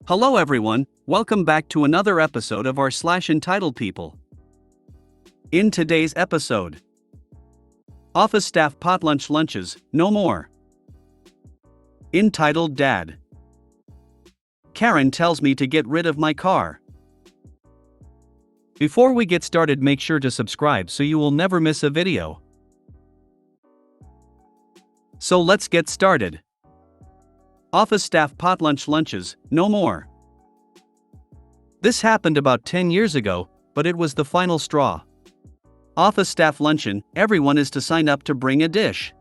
Hello everyone, welcome back to another episode of our entitled people. In today's episode, office staff potlunch lunches, no more. Entitled Dad. Karen tells me to get rid of my car. Before we get started, make sure to subscribe so you will never miss a video. So let's get started. Office staff potlunch lunches, no more. This happened about 10 years ago, but it was the final straw. Office staff luncheon, everyone is to sign up to bring a dish.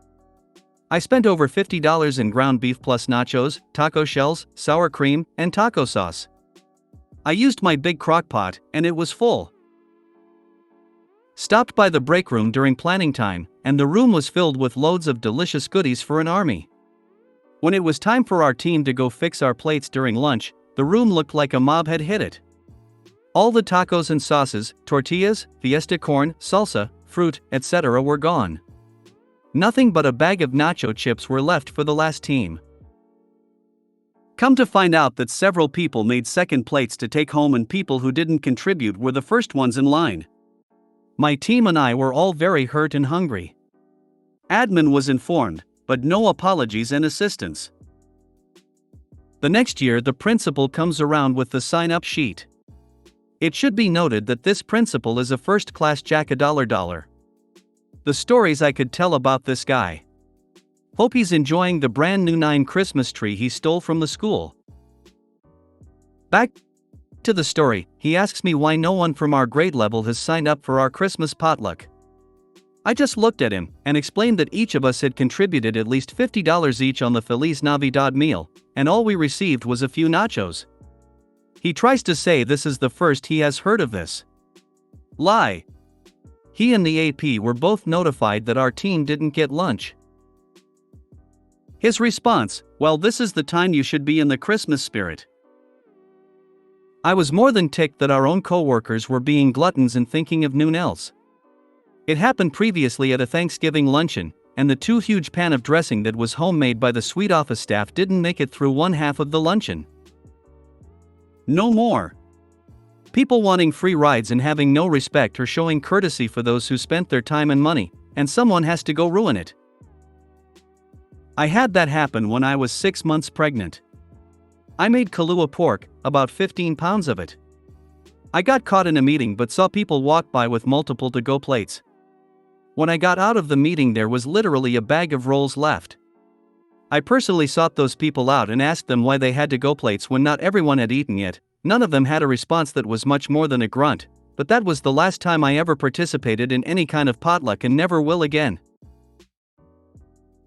I spent over $50 in ground beef plus nachos, taco shells, sour cream, and taco sauce. I used my big crock pot, and it was full. Stopped by the break room during planning time, and the room was filled with loads of delicious goodies for an army. When it was time for our team to go fix our plates during lunch, the room looked like a mob had hit it. All the tacos and sauces, tortillas, fiesta corn, salsa, fruit, etc. were gone. Nothing but a bag of nacho chips were left for the last team. Come to find out that several people made second plates to take home, and people who didn't contribute were the first ones in line. My team and I were all very hurt and hungry. Admin was informed, but no apologies and assistance. The next year, the principal comes around with the sign-up sheet. It should be noted that this principal is a first-class Jack $. The stories I could tell about this guy. Hope he's enjoying the brand new 9 Christmas tree he stole from the school. Back to the story, he asks me why no one from our grade level has signed up for our Christmas potluck. I just looked at him and explained that each of us had contributed at least $50 each on the Feliz Navidad meal, and all we received was a few nachos. He tries to say this is the first he has heard of this. Lie. He and the AP were both notified that our team didn't get lunch. His response, well, this is the time you should be in the Christmas spirit. I was more than ticked that our own co-workers were being gluttons and thinking of noon else. It happened previously at a Thanksgiving luncheon, and the 2 huge pan of dressing that was homemade by the sweet office staff didn't make it through one half of the luncheon. No more. People wanting free rides and having no respect or showing courtesy for those who spent their time and money, and someone has to go ruin it. I had that happen when I was 6 months pregnant. I made Kahlua pork, about 15 pounds of it. I got caught in a meeting but saw people walk by with multiple to-go plates. When I got out of the meeting, there was literally a bag of rolls left. I personally sought those people out and asked them why they had to-go plates when not everyone had eaten yet. None of them had a response that was much more than a grunt, but that was the last time I ever participated in any kind of potluck and never will again.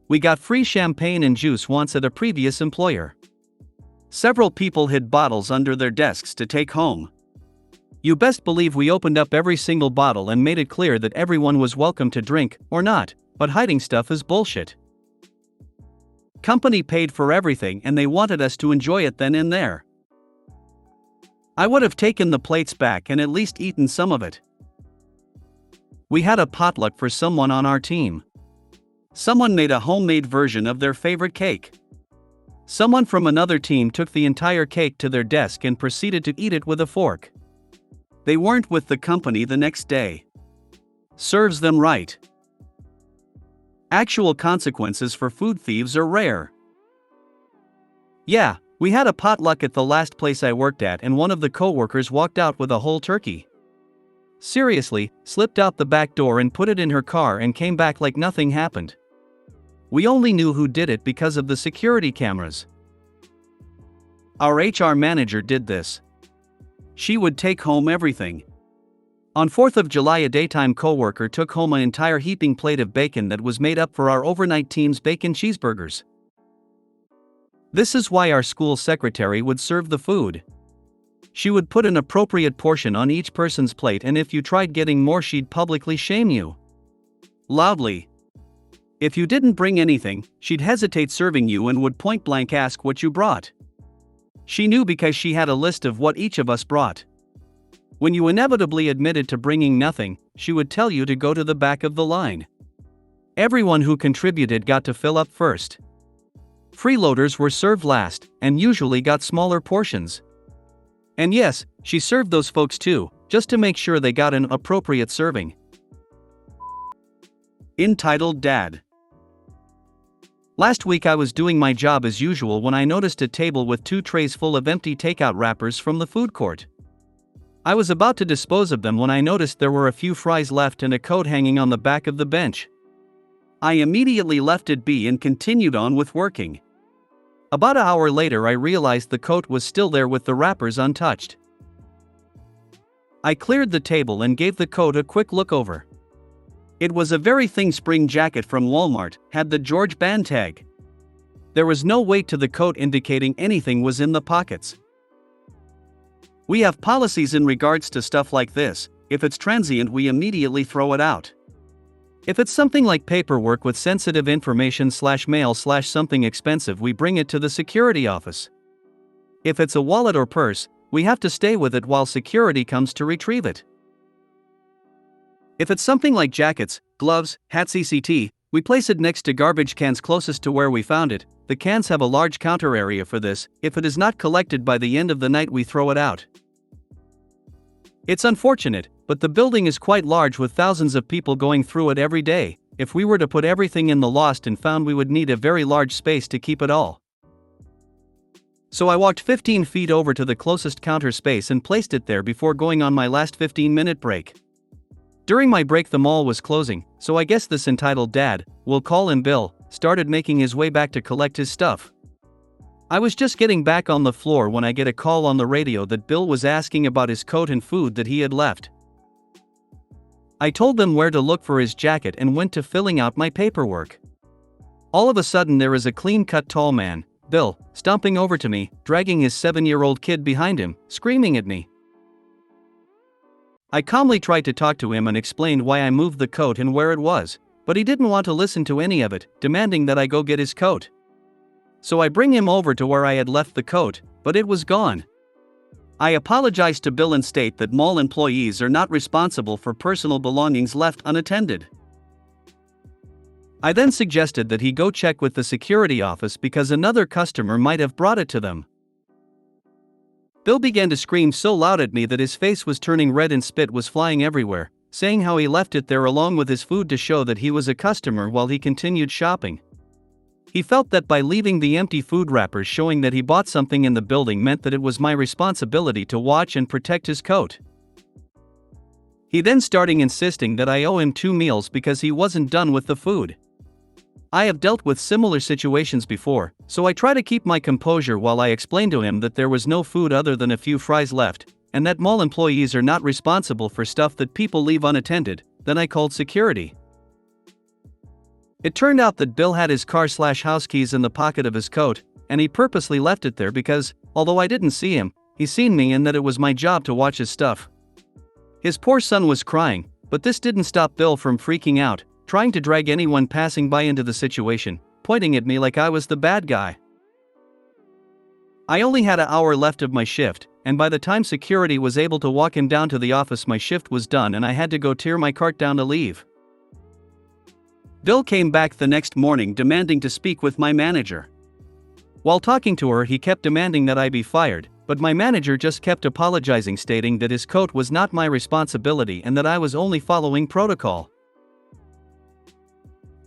We got free champagne and juice once at a previous employer. Several people hid bottles under their desks to take home. You best believe we opened up every single bottle and made it clear that everyone was welcome to drink, or not, but hiding stuff is bullshit. Company paid for everything and they wanted us to enjoy it then and there. I would have taken the plates back and at least eaten some of it. We had a potluck for someone on our team. Someone made a homemade version of their favorite cake. Someone from another team took the entire cake to their desk and proceeded to eat it with a fork. They weren't with the company the next day. Serves them right. Actual consequences for food thieves are rare. Yeah, we had a potluck at the last place I worked at, and one of the co-workers walked out with a whole turkey. Seriously, slipped out the back door and put it in her car and came back like nothing happened. We only knew who did it because of the security cameras. Our HR manager did this. She would take home everything. On 4th of July, a daytime co-worker took home an entire heaping plate of bacon that was made up for our overnight team's bacon cheeseburgers. This is why our school secretary would serve the food. She would put an appropriate portion on each person's plate, and if you tried getting more, she'd publicly shame you. Loudly. If you didn't bring anything, she'd hesitate serving you and would point blank ask what you brought. She knew because she had a list of what each of us brought. When you inevitably admitted to bringing nothing, she would tell you to go to the back of the line. Everyone who contributed got to fill up first. Freeloaders were served last, and usually got smaller portions. And yes, she served those folks too, just to make sure they got an appropriate serving. Entitled Dad. Last week I was doing my job as usual when I noticed a table with 2 trays full of empty takeout wrappers from the food court. I was about to dispose of them when I noticed there were a few fries left and a coat hanging on the back of the bench. I immediately left it be and continued on with working. About an hour later I realized the coat was still there with the wrappers untouched. I cleared the table and gave the coat a quick look over. It was a very thin spring jacket from Walmart, had the George band tag. There was no weight to the coat indicating anything was in the pockets. We have policies in regards to stuff like this. If it's transient we immediately throw it out. If it's something like paperwork with sensitive information /mail something expensive we bring it to the security office. If it's a wallet or purse, we have to stay with it while security comes to retrieve it. If it's something like jackets, gloves, hats etc., we place it next to garbage cans closest to where we found it. The cans have a large counter area for this. If it is not collected by the end of the night we throw it out. It's unfortunate, but the building is quite large with thousands of people going through it every day. If we were to put everything in the lost and found we would need a very large space to keep it all. So I walked 15 feet over to the closest counter space and placed it there before going on my last 15-minute break. During my break the mall was closing, so I guess this entitled dad, we'll call him Bill, started making his way back to collect his stuff. I was just getting back on the floor when I get a call on the radio that Bill was asking about his coat and food that he had left. I told them where to look for his jacket and went to filling out my paperwork. All of a sudden there is a clean-cut tall man, Bill, stomping over to me, dragging his 7-year-old kid behind him, screaming at me. I calmly tried to talk to him and explained why I moved the coat and where it was, but he didn't want to listen to any of it, demanding that I go get his coat. So I bring him over to where I had left the coat, but it was gone. I apologized to Bill and state that mall employees are not responsible for personal belongings left unattended. I then suggested that he go check with the security office because another customer might have brought it to them. Bill began to scream so loud at me that his face was turning red and spit was flying everywhere, saying how he left it there along with his food to show that he was a customer while he continued shopping. He felt that by leaving the empty food wrappers showing that he bought something in the building meant that it was my responsibility to watch and protect his coat. He then started insisting that I owe him 2 meals because he wasn't done with the food. I have dealt with similar situations before, so I try to keep my composure while I explain to him that there was no food other than a few fries left, and that mall employees are not responsible for stuff that people leave unattended. Then I called security. It turned out that Bill had his car/house keys in the pocket of his coat, and he purposely left it there because, although I didn't see him, he seen me and that it was my job to watch his stuff. His poor son was crying, but this didn't stop Bill from freaking out, trying to drag anyone passing by into the situation, pointing at me like I was the bad guy. I only had an hour left of my shift, and by the time security was able to walk him down to the office my shift was done and I had to go tear my cart down to leave. Bill came back the next morning demanding to speak with my manager. While talking to her he kept demanding that I be fired, but my manager just kept apologizing, stating that his coat was not my responsibility and that I was only following protocol.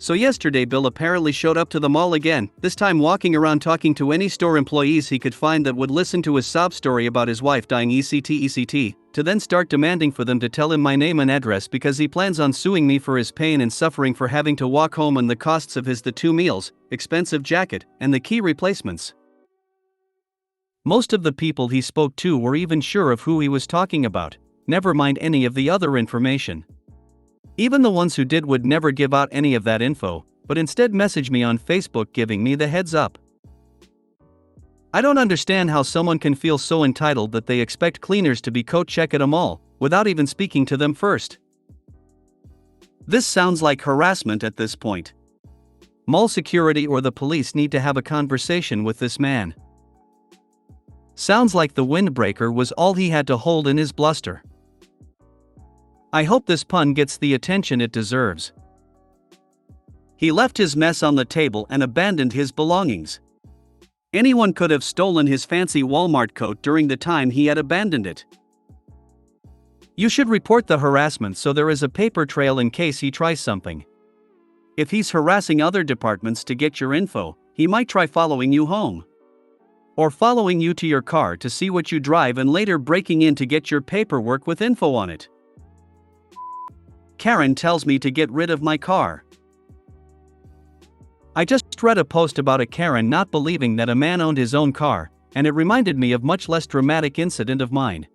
So yesterday Bill apparently showed up to the mall again, this time walking around talking to any store employees he could find that would listen to his sob story about his wife dying etc., to then start demanding for them to tell him my name and address because he plans on suing me for his pain and suffering for having to walk home and the costs of the 2 meals, expensive jacket, and the key replacements. Most of the people he spoke to were even sure of who he was talking about, never mind any of the other information. Even the ones who did would never give out any of that info, but instead message me on Facebook giving me the heads up. I don't understand how someone can feel so entitled that they expect cleaners to be coat check at a mall, without even speaking to them first. This sounds like harassment at this point. Mall security or the police need to have a conversation with this man. Sounds like the windbreaker was all he had to hold in his bluster. I hope this pun gets the attention it deserves. He left his mess on the table and abandoned his belongings. Anyone could have stolen his fancy Walmart coat during the time he had abandoned it. You should report the harassment so there is a paper trail in case he tries something. If he's harassing other departments to get your info, he might try following you home. Or following you to your car to see what you drive and later breaking in to get your paperwork with info on it. Karen tells me to get rid of my car. I just read a post about a Karen not believing that a man owned his own car, and it reminded me of a much less dramatic incident of mine.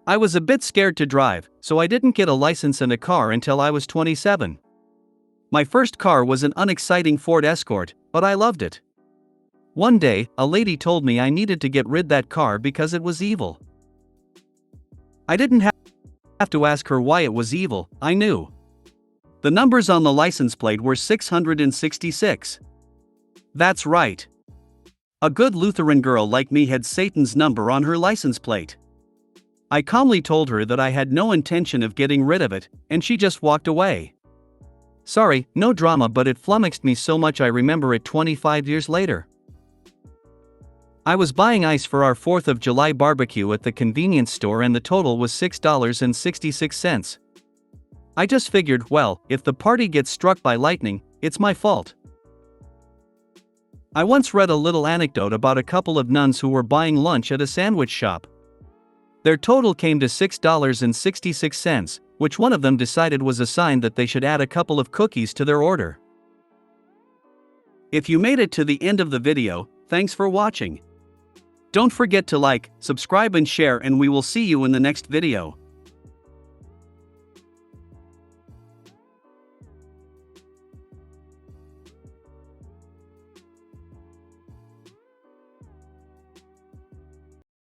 I was a bit scared to drive, so I didn't get a license and a car until I was 27. My first car was an unexciting Ford Escort, but I loved it. One day, a lady told me I needed to get rid of that car because it was evil. I didn't have to ask her why it was evil, I knew. The numbers on the license plate were 666. That's right. A good Lutheran girl like me had Satan's number on her license plate. I calmly told her that I had no intention of getting rid of it, and she just walked away. Sorry, no drama, but it flummoxed me so much I remember it 25 years later. I was buying ice for our 4th of July barbecue at the convenience store and the total was $6.66. I just figured, well, if the party gets struck by lightning, it's my fault. I once read a little anecdote about a couple of nuns who were buying lunch at a sandwich shop. Their total came to $6.66, which one of them decided was a sign that they should add a couple of cookies to their order. If you made it to the end of the video, thanks for watching. Don't forget to like, subscribe and share, and we will see you in the next video.